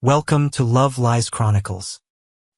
Welcome to Love Lies Chronicles.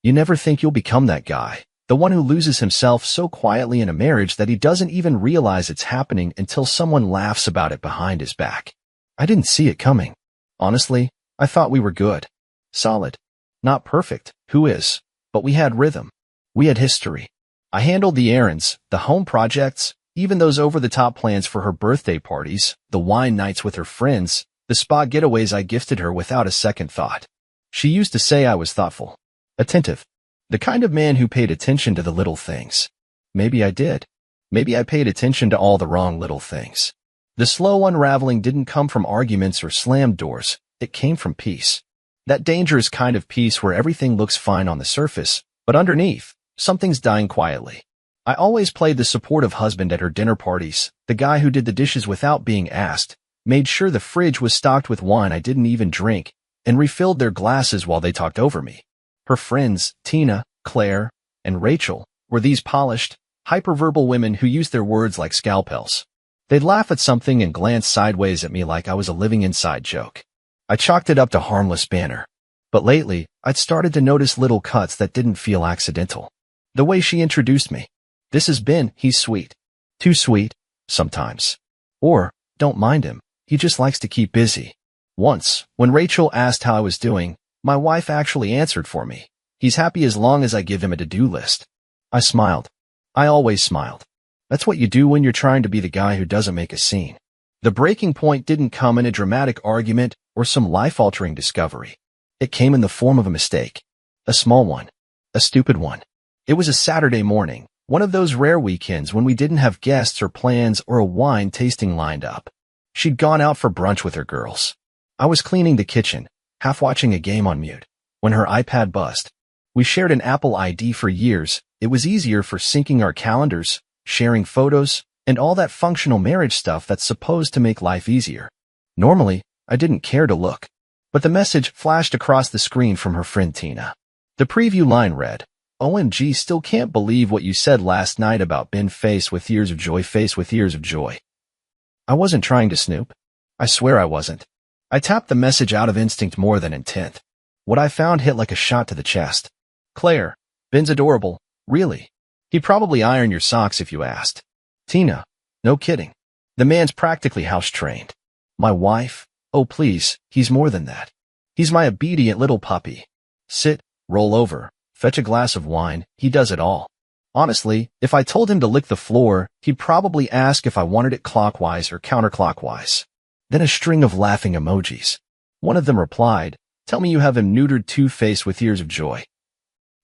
You never think you'll become that guy, the one who loses himself so quietly in a marriage that he doesn't even realize it's happening until someone laughs about it behind his back. I didn't see it coming. Honestly, I thought we were good. Solid. Not perfect, who is? But we had rhythm. We had history. I handled the errands, the home projects, even those over-the-top plans for her birthday parties, the wine nights with her friends, the spa getaways I gifted her without a second thought. She used to say I was thoughtful, attentive, the kind of man who paid attention to the little things. Maybe I did. Maybe I paid attention to all the wrong little things. The slow unraveling didn't come from arguments or slammed doors. It came from peace. That dangerous kind of peace where everything looks fine on the surface, but underneath, something's dying quietly. I always played the supportive husband at her dinner parties, the guy who did the dishes without being asked, made sure the fridge was stocked with wine I didn't even drink, and refilled their glasses while they talked over me. Her friends, Tina, Claire, and Rachel, were these polished, hyperverbal women who used their words like scalpels. They'd laugh at something and glance sideways at me like I was a living inside joke. I chalked it up to harmless banter. But lately, I'd started to notice little cuts that didn't feel accidental. The way she introduced me. This has been, he's sweet. Too sweet, sometimes. Or, don't mind him, he just likes to keep busy. Once, when Rachel asked how I was doing, my wife actually answered for me. He's happy as long as I give him a to-do list. I smiled. I always smiled. That's what you do when you're trying to be the guy who doesn't make a scene. The breaking point didn't come in a dramatic argument or some life-altering discovery. It came in the form of a mistake. A small one. A stupid one. It was a Saturday morning, one of those rare weekends when we didn't have guests or plans or a wine tasting lined up. She'd gone out for brunch with her girls. I was cleaning the kitchen, half watching a game on mute, when her iPad buzzed. We shared an Apple ID for years. It was easier for syncing our calendars, sharing photos, and all that functional marriage stuff that's supposed to make life easier. Normally, I didn't care to look. But the message flashed across the screen from her friend Tina. The preview line read, "OMG, still can't believe what you said last night about Ben face with years of joy, face with years of joy." I wasn't trying to snoop. I swear I wasn't. I tapped the message out of instinct more than intent. What I found hit like a shot to the chest. Claire, Ben's adorable. Really? He'd probably iron your socks if you asked. Tina, no kidding. The man's practically house-trained. My wife? Oh please, he's more than that. He's my obedient little puppy. Sit, roll over, fetch a glass of wine, he does it all. Honestly, if I told him to lick the floor, he'd probably ask if I wanted it clockwise or counterclockwise. Then a string of laughing emojis. One of them replied, "Tell me you have him neutered two-face with years of joy."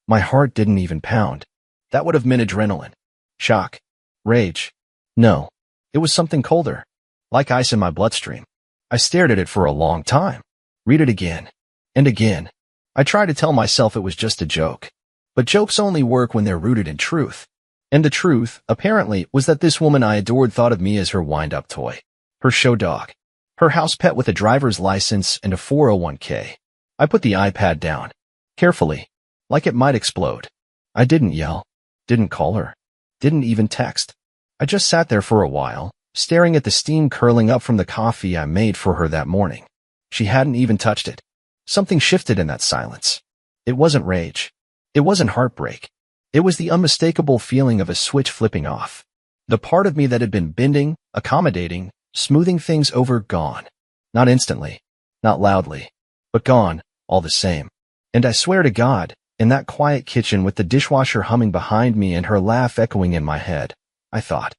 My heart didn't even pound. That would have meant adrenaline. Shock. Rage. No. It was something colder. Like ice in my bloodstream. I stared at it for a long time. Read it again. And again. I tried to tell myself it was just a joke. But jokes only work when they're rooted in truth. And the truth, apparently, was that this woman I adored thought of me as her wind-up toy. Her show dog. Her house pet with a driver's license and a 401k. I put the iPad down. Carefully. Like it might explode. I didn't yell. Didn't call her. Didn't even text. I just sat there for a while, staring at the steam curling up from the coffee I made for her that morning. She hadn't even touched it. Something shifted in that silence. It wasn't rage. It wasn't heartbreak. It was the unmistakable feeling of a switch flipping off. The part of me that had been bending, accommodating, smoothing things over, gone. Not instantly. Not loudly. But gone, all the same. And I swear to God, in that quiet kitchen with the dishwasher humming behind me and her laugh echoing in my head, I thought.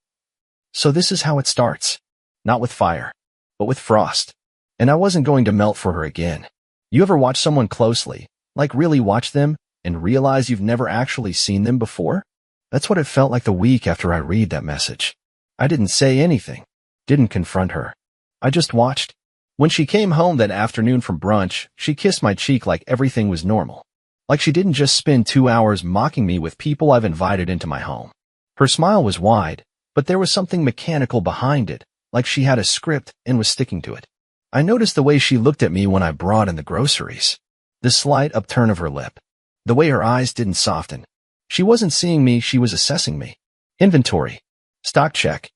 So this is how it starts. Not with fire, but with frost. And I wasn't going to melt for her again. You ever watch someone closely, like really watch them, and realize you've never actually seen them before? That's what it felt like the week after I read that message. I didn't say anything. Didn't confront her. I just watched. When she came home that afternoon from brunch, she kissed my cheek like everything was normal. Like she didn't just spend 2 hours mocking me with people I've invited into my home. Her smile was wide, but there was something mechanical behind it, like she had a script and was sticking to it. I noticed the way she looked at me when I brought in the groceries. The slight upturn of her lip. The way her eyes didn't soften. She wasn't seeing me, she was assessing me. Inventory. Stock check.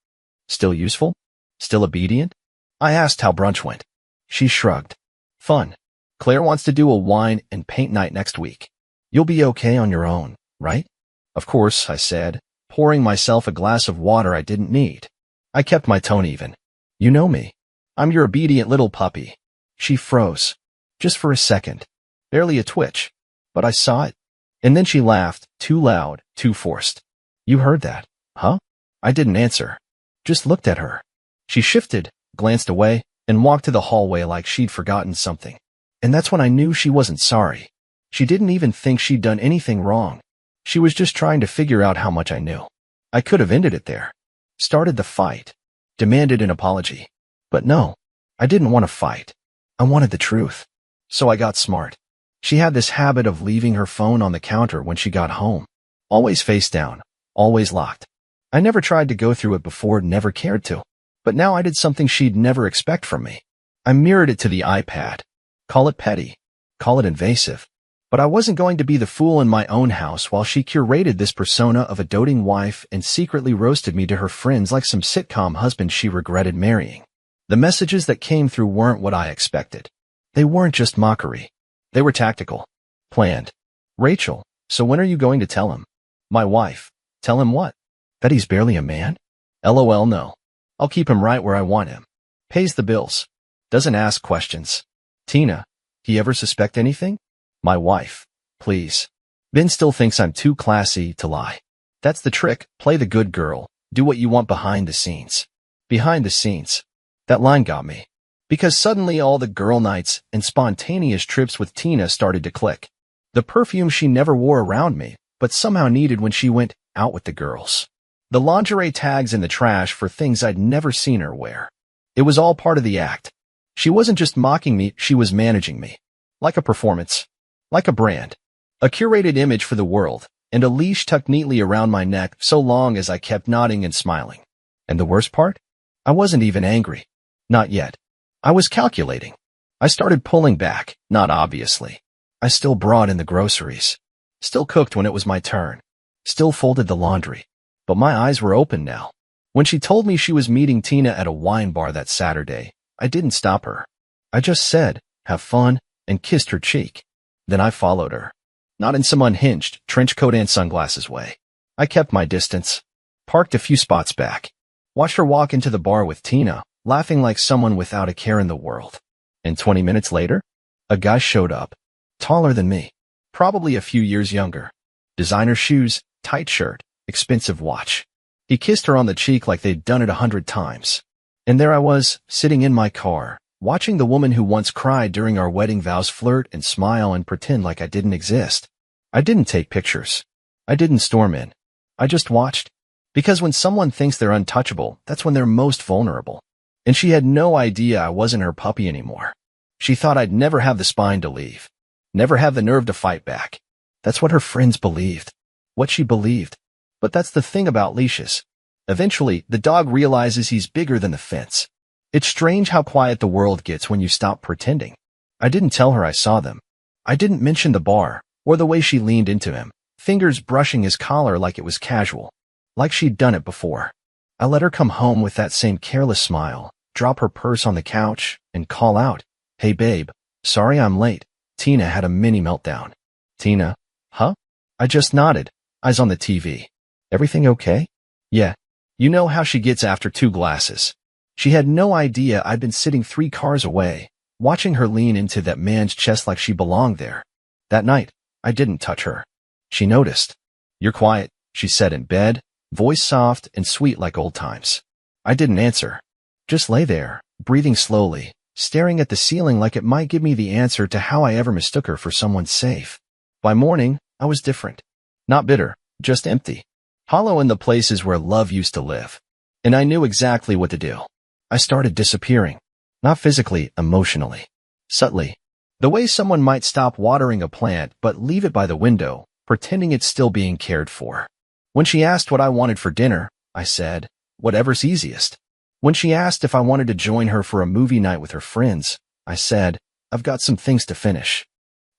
Still useful? Still obedient? I asked how brunch went. She shrugged. Fun. Claire wants to do a wine and paint night next week. You'll be okay on your own, right? Of course, I said, pouring myself a glass of water I didn't need. I kept my tone even. You know me. I'm your obedient little puppy. She froze. Just for a second. Barely a twitch. But I saw it. And then she laughed, too loud, too forced. You heard that, huh? I didn't answer. Just looked at her. She shifted, glanced away, and walked to the hallway like she'd forgotten something. And that's when I knew she wasn't sorry. She didn't even think she'd done anything wrong. She was just trying to figure out how much I knew. I could have ended it there. Started the fight. Demanded an apology. But no, I didn't want to fight. I wanted the truth. So I got smart. She had this habit of leaving her phone on the counter when she got home. Always face down. Always locked. I never tried to go through it before, never cared to. But now I did something she'd never expect from me. I mirrored it to the iPad. Call it petty. Call it invasive. But I wasn't going to be the fool in my own house while she curated this persona of a doting wife and secretly roasted me to her friends like some sitcom husband she regretted marrying. The messages that came through weren't what I expected. They weren't just mockery. They were tactical. Planned. Rachel, so when are you going to tell him? My wife. Tell him what? That he's barely a man? LOL, no. I'll keep him right where I want him. Pays the bills. Doesn't ask questions. Tina, he ever suspect anything? My wife. Please. Ben still thinks I'm too classy to lie. That's the trick. Play the good girl. Do what you want behind the scenes. Behind the scenes. That line got me. Because suddenly all the girl nights and spontaneous trips with Tina started to click. The perfume she never wore around me, but somehow needed when she went out with the girls. The lingerie tags in the trash for things I'd never seen her wear. It was all part of the act. She wasn't just mocking me, she was managing me. Like a performance. Like a brand. A curated image for the world, and a leash tucked neatly around my neck so long as I kept nodding and smiling. And the worst part? I wasn't even angry. Not yet. I was calculating. I started pulling back, not obviously. I still brought in the groceries. Still cooked when it was my turn. Still folded the laundry. But my eyes were open now. When she told me she was meeting Tina at a wine bar that Saturday, I didn't stop her. I just said, have fun, and kissed her cheek. Then I followed her. Not in some unhinged, trench coat and sunglasses way. I kept my distance. Parked a few spots back. Watched her walk into the bar with Tina, laughing like someone without a care in the world. And 20 minutes later, a guy showed up. Taller than me. Probably a few years younger. Designer shoes, tight shirt, expensive watch. He kissed her on the cheek like they'd done it 100 times. And there I was, sitting in my car, watching the woman who once cried during our wedding vows flirt and smile and pretend like I didn't exist. I didn't take pictures. I didn't storm in. I just watched. Because when someone thinks they're untouchable, that's when they're most vulnerable. And she had no idea I wasn't her puppy anymore. She thought I'd never have the spine to leave. Never have the nerve to fight back. That's what her friends believed. What she believed. But that's the thing about leashes. Eventually, the dog realizes he's bigger than the fence. It's strange how quiet the world gets when you stop pretending. I didn't tell her I saw them. I didn't mention the bar, or the way she leaned into him, fingers brushing his collar like it was casual. Like she'd done it before. I let her come home with that same careless smile, drop her purse on the couch, and call out, "Hey babe, sorry I'm late." Tina had a mini meltdown. Tina, huh? I just nodded, eyes on the TV. Everything okay? Yeah. You know how she gets after 2 glasses. She had no idea I'd been sitting 3 cars away, watching her lean into that man's chest like she belonged there. That night, I didn't touch her. She noticed. You're quiet, she said in bed, voice soft and sweet like old times. I didn't answer. Just lay there, breathing slowly, staring at the ceiling like it might give me the answer to how I ever mistook her for someone safe. By morning, I was different. Not bitter, just empty. Hollow in the places where love used to live. And I knew exactly what to do. I started disappearing. Not physically, emotionally. Subtly. The way someone might stop watering a plant but leave it by the window, pretending it's still being cared for. When she asked what I wanted for dinner, I said, whatever's easiest. When she asked if I wanted to join her for a movie night with her friends, I said, I've got some things to finish.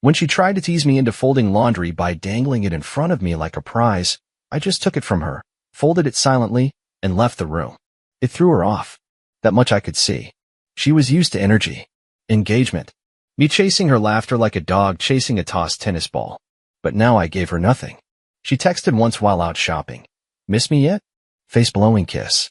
When she tried to tease me into folding laundry by dangling it in front of me like a prize, I just took it from her, folded it silently, and left the room. It threw her off. That much I could see. She was used to energy. Engagement. Me chasing her laughter like a dog chasing a tossed tennis ball. But now I gave her nothing. She texted once while out shopping. Miss me yet? Face blowing kiss.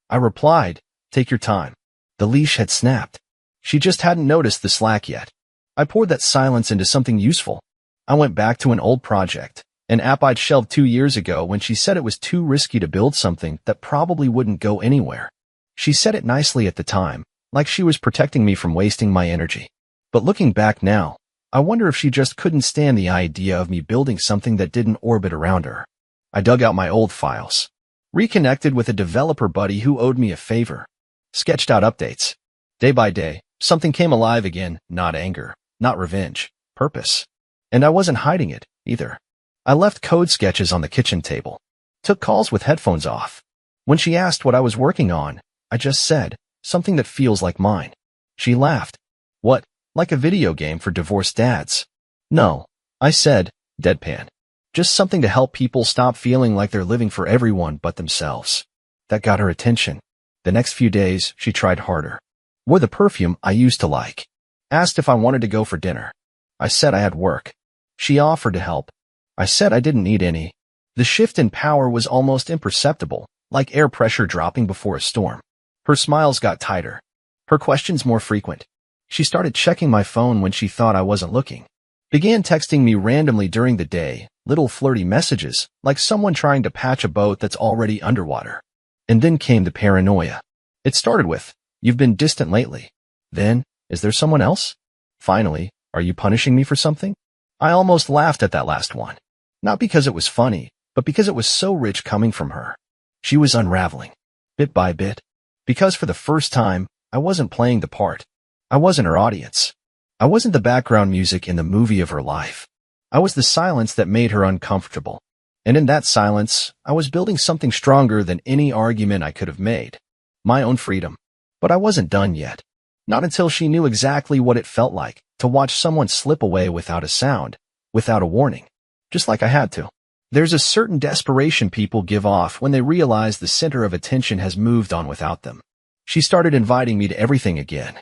I replied, take your time. The leash had snapped. She just hadn't noticed the slack yet. I poured that silence into something useful. I went back to an old project, an app I'd shelved 2 years ago when she said it was too risky to build something that probably wouldn't go anywhere. She said it nicely at the time, like she was protecting me from wasting my energy. But looking back now, I wonder if she just couldn't stand the idea of me building something that didn't orbit around her. I dug out my old files, reconnected with a developer buddy who owed me a favor, sketched out updates. Day by day, something came alive again, not anger, not revenge, purpose. And I wasn't hiding it, either. I left code sketches on the kitchen table, took calls with headphones off. When she asked what I was working on, I just said, something that feels like mine. She laughed. What, like a video game for divorced dads? No, I said, deadpan. Just something to help people stop feeling like they're living for everyone but themselves. That got her attention. The next few days, she tried harder. Wore the perfume I used to like. Asked if I wanted to go for dinner. I said I had work. She offered to help. I said I didn't need any. The shift in power was almost imperceptible, like air pressure dropping before a storm. Her smiles got tighter. Her questions more frequent. She started checking my phone when she thought I wasn't looking. Began texting me randomly during the day, little flirty messages, like someone trying to patch a boat that's already underwater. And then came the paranoia. It started with, you've been distant lately. Then, is there someone else? Finally, are you punishing me for something? I almost laughed at that last one. Not because it was funny, but because it was so rich coming from her. She was unraveling, bit by bit. Because for the first time, I wasn't playing the part. I wasn't her audience. I wasn't the background music in the movie of her life. I was the silence that made her uncomfortable. And in that silence, I was building something stronger than any argument I could have made. My own freedom. But I wasn't done yet. Not until she knew exactly what it felt like to watch someone slip away without a sound, without a warning. Just like I had to. There's a certain desperation people give off when they realize the center of attention has moved on without them. She started inviting me to everything again.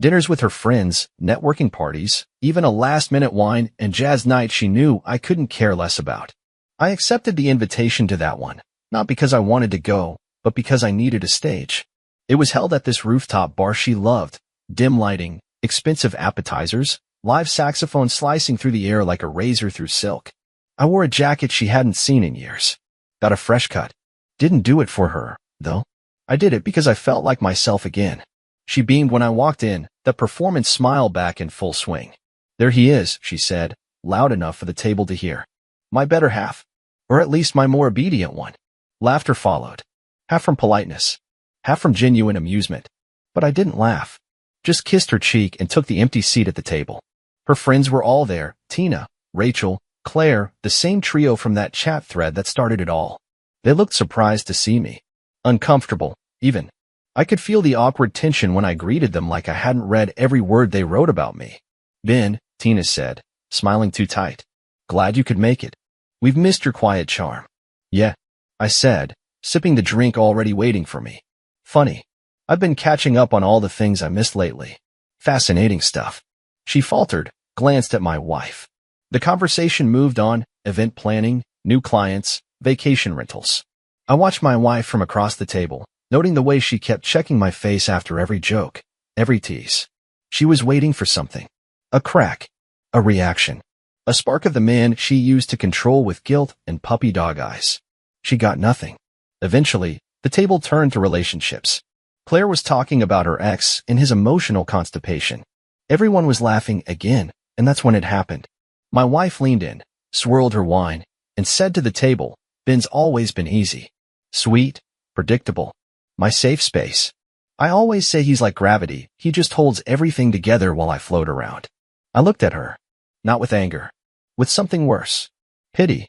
Dinners with her friends, networking parties, even a last-minute wine and jazz night she knew I couldn't care less about. I accepted the invitation to that one, not because I wanted to go, but because I needed a stage. It was held at this rooftop bar she loved, dim lighting, expensive appetizers, live saxophone slicing through the air like a razor through silk. I wore a jacket she hadn't seen in years. Got a fresh cut. Didn't do it for her, though. I did it because I felt like myself again. She beamed when I walked in, the performance smile back in full swing. There he is, she said, loud enough for the table to hear. My better half. Or at least my more obedient one. Laughter followed. Half from politeness. Half from genuine amusement. But I didn't laugh. Just kissed her cheek and took the empty seat at the table. Her friends were all there, Tina, Rachel, Claire, the same trio from that chat thread that started it all. They looked surprised to see me. Uncomfortable, even. I could feel the awkward tension when I greeted them like I hadn't read every word they wrote about me. Ben, Tina said, smiling too tight. Glad you could make it. We've missed your quiet charm. Yeah, I said, sipping the drink already waiting for me. Funny. I've been catching up on all the things I missed lately. Fascinating stuff. She faltered, glanced at my wife. The conversation moved on, event planning, new clients, vacation rentals. I watched my wife from across the table, noting the way she kept checking my face after every joke, every tease. She was waiting for something. A crack. A reaction. A spark of the man she used to control with guilt and puppy dog eyes. She got nothing. Eventually, the table turned to relationships. Claire was talking about her ex and his emotional constipation. Everyone was laughing again, and that's when it happened. My wife leaned in, swirled her wine, and said to the table, Ben's always been easy. Sweet, predictable. My safe space. I always say he's like gravity, he just holds everything together while I float around. I looked at her. Not with anger. With something worse. Pity.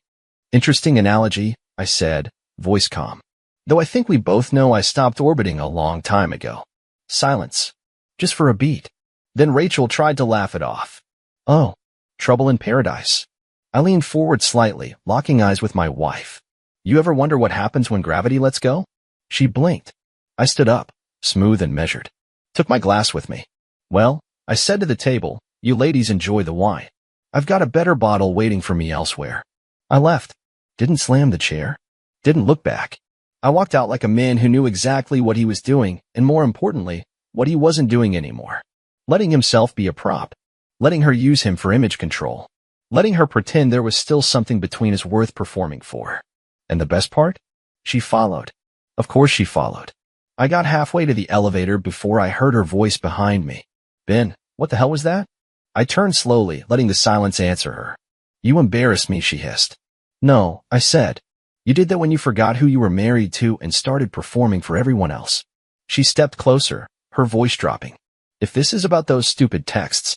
Interesting analogy, I said, voice calm. Though I think we both know I stopped orbiting a long time ago. Silence. Just for a beat. Then Rachel tried to laugh it off. Oh, trouble in paradise. I leaned forward slightly, locking eyes with my wife. You ever wonder what happens when gravity lets go? She blinked. I stood up, smooth and measured. Took my glass with me. Well, I said to the table, You ladies enjoy the wine. I've got a better bottle waiting for me elsewhere. I left. Didn't slam the chair. Didn't look back. I walked out like a man who knew exactly what he was doing, and more importantly, what he wasn't doing anymore. Letting himself be a prop. Letting her use him for image control. Letting her pretend there was still something between us worth performing for. And the best part? She followed. Of course she followed. I got halfway to the elevator before I heard her voice behind me. Ben, what the hell was that? I turned slowly, letting the silence answer her. You embarrassed me, she hissed. No, I said. You did that when you forgot who you were married to and started performing for everyone else. She stepped closer, her voice dropping. If this is about those stupid texts.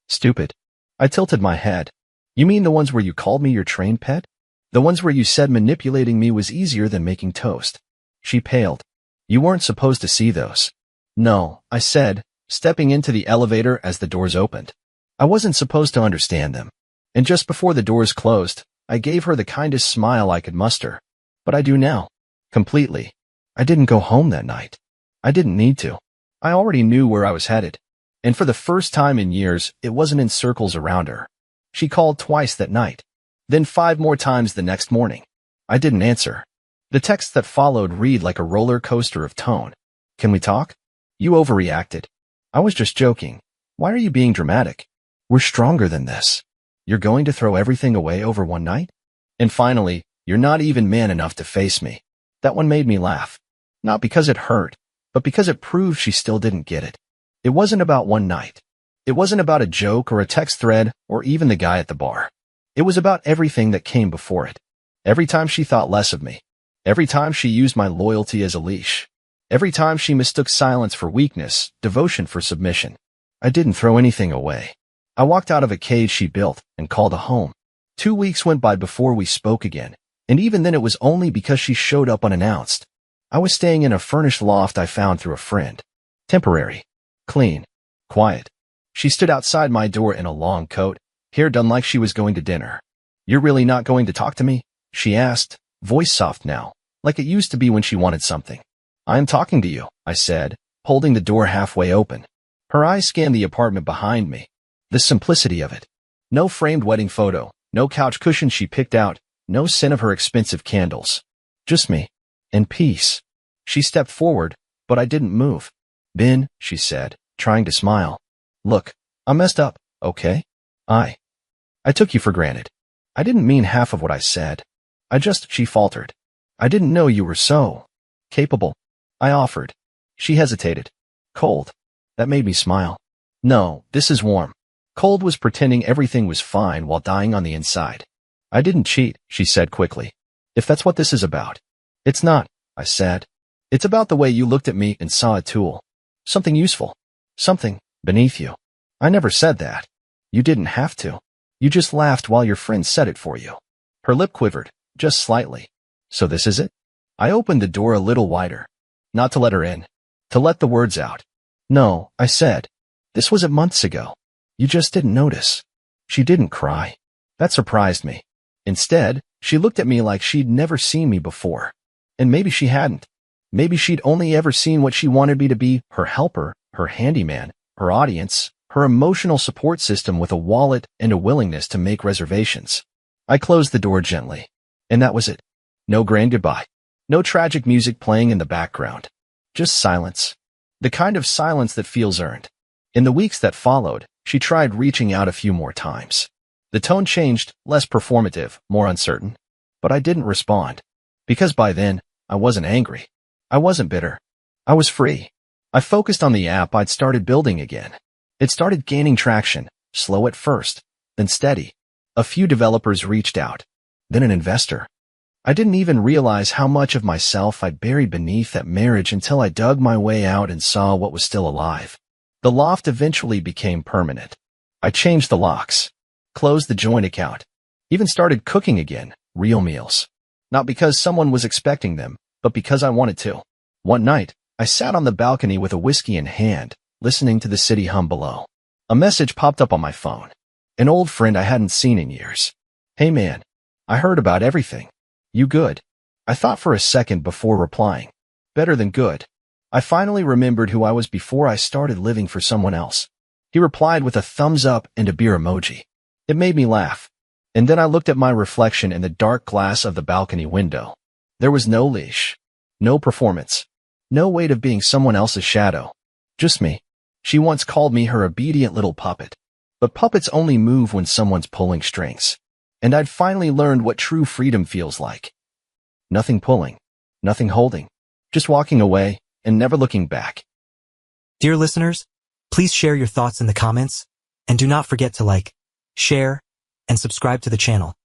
Stupid. I tilted my head. You mean the ones where you called me your train pet? The ones where you said manipulating me was easier than making toast? She paled. You weren't supposed to see those. No, I said, stepping into the elevator as the doors opened. I wasn't supposed to understand them. And just before the doors closed, I gave her the kindest smile I could muster. But I do now. Completely. I didn't go home that night. I didn't need to. I already knew where I was headed. And for the first time in years, it wasn't in circles around her. She called twice that night. Then 5 more times the next morning. I didn't answer. The texts that followed read like a roller coaster of tone. Can we talk? You overreacted. I was just joking. Why are you being dramatic? We're stronger than this. You're going to throw everything away over one night? And finally, you're not even man enough to face me. That one made me laugh. Not because it hurt, but because it proved she still didn't get it. It wasn't about one night. It wasn't about a joke or a text thread or even the guy at the bar. It was about everything that came before it. Every time she thought less of me. Every time she used my loyalty as a leash. Every time she mistook silence for weakness, devotion for submission. I didn't throw anything away. I walked out of a cage she built and called a home. 2 weeks went by before we spoke again, and even then it was only because she showed up unannounced. I was staying in a furnished loft I found through a friend. Temporary. Clean. Quiet. She stood outside my door in a long coat, hair done like she was going to dinner. You're really not going to talk to me? She asked, voice soft now, like it used to be when she wanted something. I am talking to you, I said, holding the door halfway open. Her eyes scanned the apartment behind me. The simplicity of it. No framed wedding photo, no couch cushion she picked out, no scent of her expensive candles. Just me. And peace. She stepped forward, but I didn't move. Ben, she said, trying to smile. Look, I messed up, okay? I took you for granted. I didn't mean half of what I said. She faltered. I didn't know you were so capable. I offered. She hesitated. Cold. That made me smile. No, this is warm. Cold was pretending everything was fine while dying on the inside. I didn't cheat, she said quickly. If that's what this is about. It's not, I said. It's about the way you looked at me and saw a tool. Something useful. Something beneath you. I never said that. You didn't have to. You just laughed while your friend said it for you. Her lip quivered, just slightly. So this is it? I opened the door a little wider. Not to let her in. To let the words out. No, I said. This was months ago. You just didn't notice. She didn't cry. That surprised me. Instead, she looked at me like she'd never seen me before. And maybe she hadn't. Maybe she'd only ever seen what she wanted me to be, her helper, her handyman, her audience, her emotional support system with a wallet and a willingness to make reservations. I closed the door gently. And that was it. No grand goodbye. No tragic music playing in the background. Just silence. The kind of silence that feels earned. In the weeks that followed, she tried reaching out a few more times. The tone changed, less performative, more uncertain. But I didn't respond. Because by then, I wasn't angry. I wasn't bitter. I was free. I focused on the app I'd started building again. It started gaining traction, slow at first, then steady. A few developers reached out. Then an investor. I didn't even realize how much of myself I'd buried beneath that marriage until I dug my way out and saw what was still alive. The loft eventually became permanent. I changed the locks, closed the joint account, even started cooking again, real meals. Not because someone was expecting them, but because I wanted to. One night, I sat on the balcony with a whiskey in hand, listening to the city hum below. A message popped up on my phone. An old friend I hadn't seen in years. Hey man, I heard about everything. You good? I thought for a second before replying. Better than good. I finally remembered who I was before I started living for someone else. He replied with a thumbs up and a beer emoji. It made me laugh. And then I looked at my reflection in the dark glass of the balcony window. There was no leash, no performance, no weight of being someone else's shadow. Just me. She once called me her obedient little puppet. But puppets only move when someone's pulling strings. And I'd finally learned what true freedom feels like. Nothing pulling, nothing holding, just walking away and never looking back. Dear listeners, please share your thoughts in the comments, and do not forget to like, share, and subscribe to the channel.